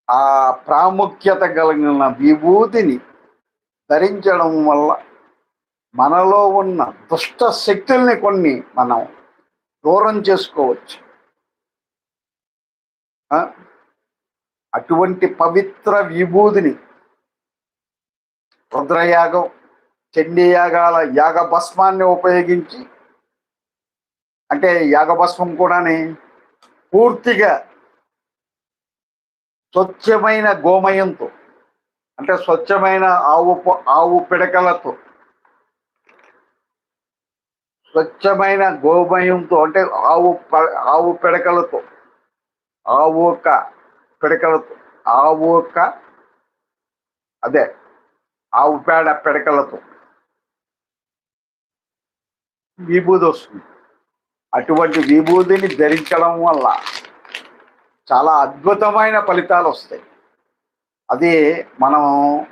ఆ ప్రాముఖ్యత కలిగిన విభూతిని ధరించడం వల్ల మనలో ఉన్న దుష్ట శక్తుల్ని కొన్ని మనం దూరం చేసుకోవచ్చు. అటువంటి పవిత్ర విభూతిని రుద్రయాగం, చండీయాగాల యాగభస్మాన్ని ఉపయోగించి, అంటే యాగభస్మం కూడాని పూర్తిగా స్వచ్ఛమైన గోమయంతో, అంటే స్వచ్ఛమైన ఆవు పిడకలతో, స్వచ్ఛమైన గోమయంతో, అంటే ఆవు పిడకలతో, ఆవు పిడకలతో, అదే ఆవు పేడ పిడకలతో విభూది వస్తుంది. అటువంటి విభూతిని ధరించడం వల్ల చాలా అద్భుతమైన ఫలితాలు వస్తాయి. అది మనం